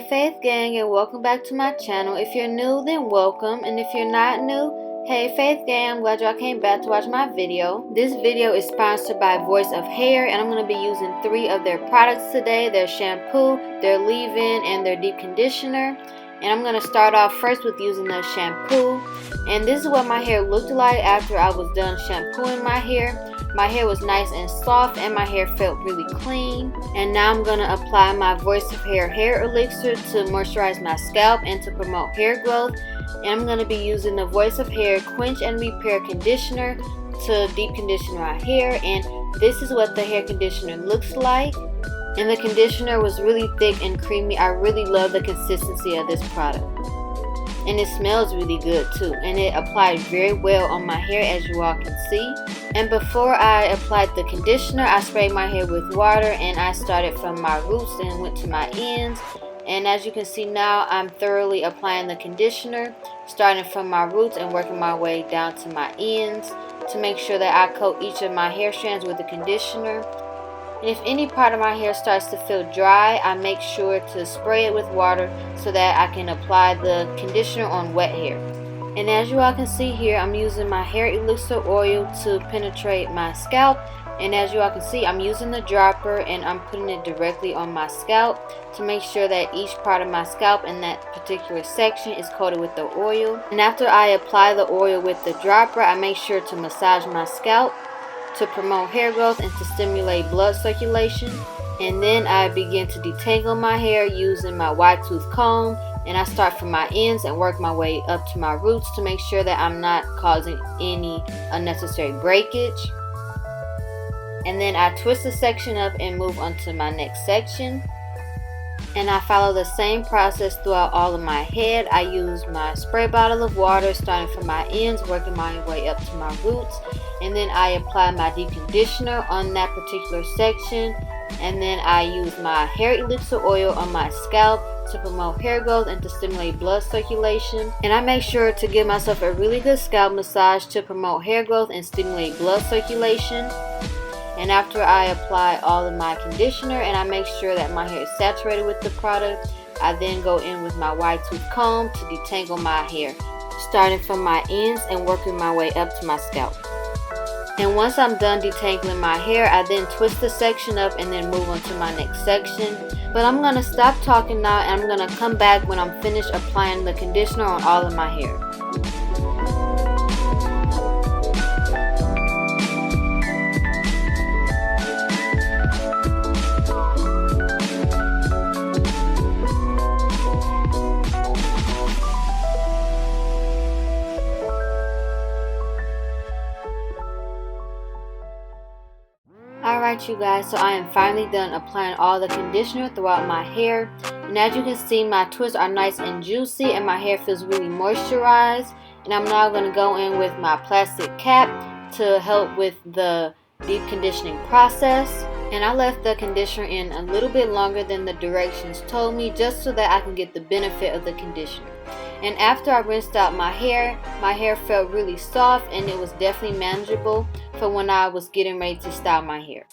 Faith Gang, and welcome back to my channel. If you're new, then welcome, and if you're not new, hey Faith Gang, I'm glad y'all came back to watch my video. This video is sponsored by Voice of Hair, and I'm going to be using 3 of their products today: their shampoo, their leave-in, and their deep conditioner. And I'm going to start off first with using the shampoo, and this is what my hair looked like after I was done shampooing my hair. My hair was nice and soft, and my hair felt really clean. And now I'm going to apply my Voice of hair elixir to moisturize my scalp and to promote hair growth. And I'm going to be using the Voice of Hair Quench and Repair Conditioner to deep condition my hair. And this is what the hair conditioner looks like. And the conditioner was really thick and creamy. I really love the consistency of this product. And it smells really good too, and it applied very well on my hair, as you all can see. And before I applied the conditioner, I sprayed my hair with water, and I started from my roots and went to my ends. And as you can see now, I'm thoroughly applying the conditioner, starting from my roots and working my way down to my ends to make sure that I coat each of my hair strands with the conditioner. And if any part of my hair starts to feel dry, I make sure to spray it with water so that I can apply the conditioner on wet hair. And as you all can see here, I'm using my hair elixir oil to penetrate my scalp. And as you all can see, I'm using the dropper and I'm putting it directly on my scalp to make sure that each part of my scalp in that particular section is coated with the oil. And after I apply the oil with the dropper, I make sure to massage my scalp to promote hair growth and to stimulate blood circulation. And then I begin to detangle my hair using my wide tooth comb, and I start from my ends and work my way up to my roots to make sure that I'm not causing any unnecessary breakage. And then I twist the section up and move on to my next section. And I follow the same process throughout all of my head. I use my spray bottle of water starting from my ends, working my way up to my roots. And then I apply my deep conditioner on that particular section. And then I use my hair elixir oil on my scalp to promote hair growth and to stimulate blood circulation. And I make sure to give myself a really good scalp massage to promote hair growth and stimulate blood circulation. And after I apply all of my conditioner and I make sure that my hair is saturated with the product, I then go in with my wide tooth comb to detangle my hair, starting from my ends and working my way up to my scalp. And once I'm done detangling my hair, I then twist the section up and then move on to my next section. But I'm going to stop talking now, and I'm going to come back when I'm finished applying the conditioner on all of my hair. Alright you guys, so I am finally done applying all the conditioner throughout my hair. And as you can see, my twists are nice and juicy and my hair feels really moisturized. And I'm now going to go in with my plastic cap to help with the deep conditioning process. And I left the conditioner in a little bit longer than the directions told me, just so that I can get the benefit of the conditioner. And after I rinsed out my hair felt really soft, and it was definitely manageable for when I was getting ready to style my hair.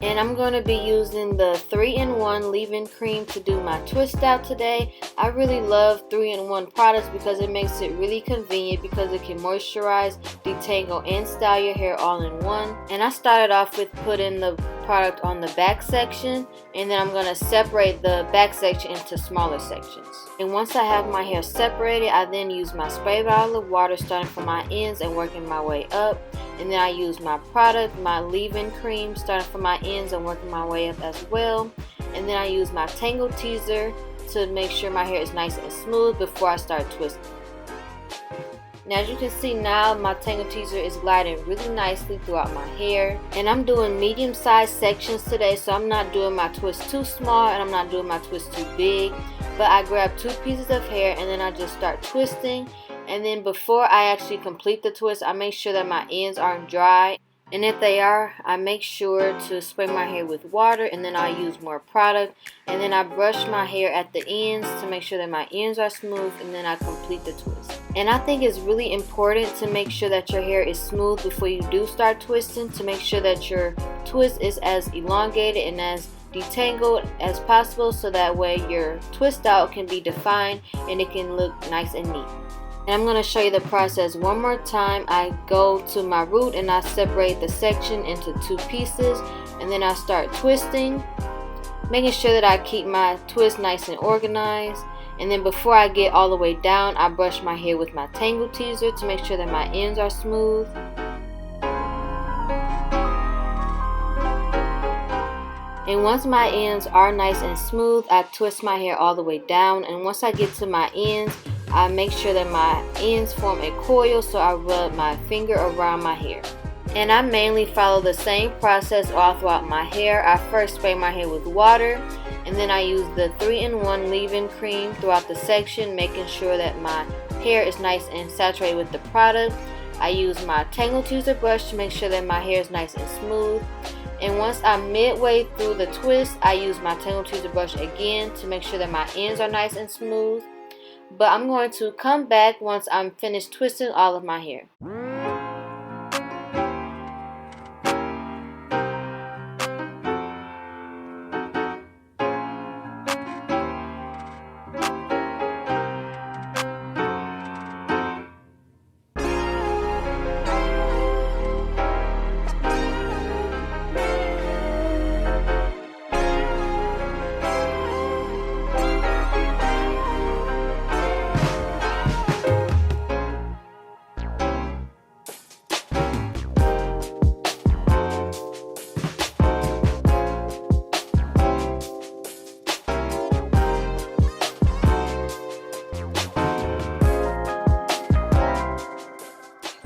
And I'm going to be using the 3-in-1 leave-in cream to do my twist out today. I really love 3-in-1 products because it makes it really convenient, because it can moisturize, detangle, and style your hair all in one. And I started off with putting the product on the back section, and then I'm going to separate the back section into smaller sections. And once I have my hair separated, I then use my spray bottle of water starting from my ends and working my way up. And then I use my product, my leave-in cream, starting from my ends and working my way up as well. And then I use my Tangle Teaser to make sure my hair is nice and smooth before I start twisting. Now as you can see now, my Tangle Teaser is gliding really nicely throughout my hair. And I'm doing medium-sized sections today, so I'm not doing my twist too small and I'm not doing my twist too big. But I grab 2 pieces of hair and then I just start twisting. And then before I actually complete the twist, I make sure that my ends aren't dry. And if they are, I make sure to spray my hair with water, and then I use more product. And then I brush my hair at the ends to make sure that my ends are smooth, and then I complete the twist. And I think it's really important to make sure that your hair is smooth before you do start twisting, to make sure that your twist is as elongated and as detangled as possible so that way your twist out can be defined and it can look nice and neat. And I'm going to show you the process one more time. I go to my root and I separate the section into 2 pieces, and then I start twisting, making sure that I keep my twist nice and organized. And then before I get all the way down, I brush my hair with my tangle teaser to make sure that my ends are smooth. And once my ends are nice and smooth, I twist my hair all the way down. And once I get to my ends, I make sure that my ends form a coil, so I rub my finger around my hair. And I mainly follow the same process all throughout my hair. I first spray my hair with water, and then I use the 3-in-1 leave-in cream throughout the section, making sure that my hair is nice and saturated with the product. I use my tangle teaser brush to make sure that my hair is nice and smooth. And once I'm midway through the twist, I use my tangle teaser brush again to make sure that my ends are nice and smooth. But I'm going to come back once I'm finished twisting all of my hair.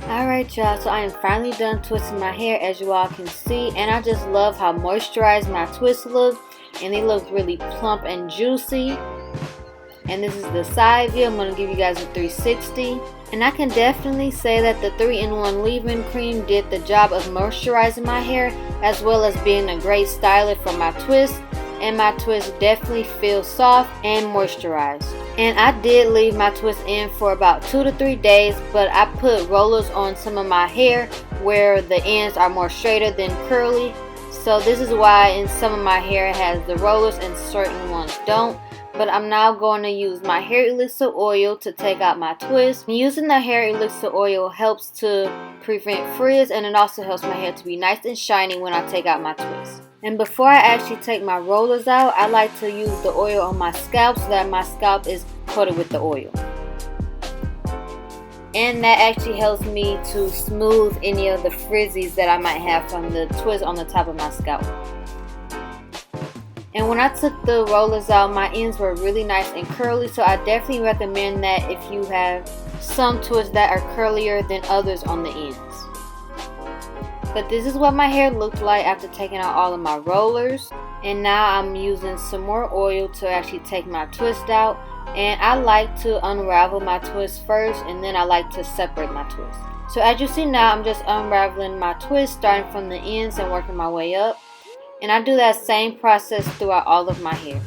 Alright y'all, so I am finally done twisting my hair, as you all can see, and I just love how moisturized my twists look, and they look really plump and juicy. And this is the side view. I'm going to give you guys a 360, and I can definitely say that the 3-in-1 leave-in cream did the job of moisturizing my hair as well as being a great styler for my twists, and my twists definitely feel soft and moisturized. And I did leave my twist in for about 2 to 3 days, but I put rollers on some of my hair where the ends are more straighter than curly. So this is why in some of my hair it has the rollers and certain ones don't. But I'm now going to use my hair elixir oil to take out my twist. And using the hair elixir oil helps to prevent frizz, and it also helps my hair to be nice and shiny when I take out my twist. And before I actually take my rollers out, I like to use the oil on my scalp so that my scalp is coated with the oil. And that actually helps me to smooth any of the frizzies that I might have from the twist on the top of my scalp. And when I took the rollers out, my ends were really nice and curly, so I definitely recommend that if you have some twists that are curlier than others on the ends. But this is what my hair looked like after taking out all of my rollers. And now I'm using some more oil to actually take my twist out. And I like to unravel my twist first, and then I like to separate my twist. So as you see now, I'm just unraveling my twist, starting from the ends and working my way up. And I do that same process throughout all of my hair.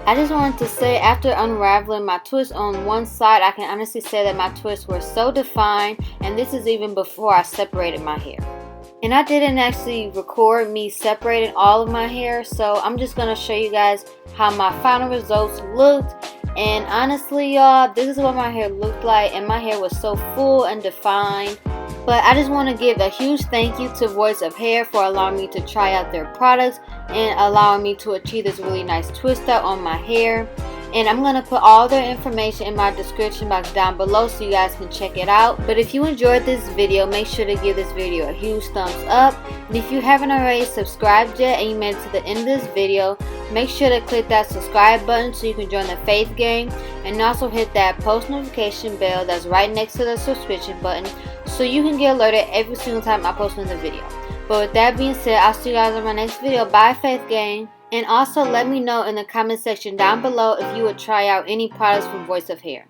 I just wanted to say, after unraveling my twist on one side, I can honestly say that my twists were so defined, and this is even before I separated my hair. And I didn't actually record me separating all of my hair, so I'm just going to show you guys how my final results looked. And honestly, y'all, this is what my hair looked like, and my hair was so full and defined. But I just want to give a huge thank you to Voice of Hair for allowing me to try out their products and allowing me to achieve this really nice twist out on my hair. And I'm going to put all their information in my description box down below so you guys can check it out. But if you enjoyed this video, make sure to give this video a huge thumbs up. And if you haven't already subscribed yet and you made it to the end of this video, make sure to click that subscribe button so you can join the Faith Gang. And also hit that post notification bell that's right next to the subscription button so you can get alerted every single time I post another video. But with that being said, I'll see you guys in my next video. Bye, Faith Gang. And also let me know in the comment section down below if you would try out any products from Voice of Hair.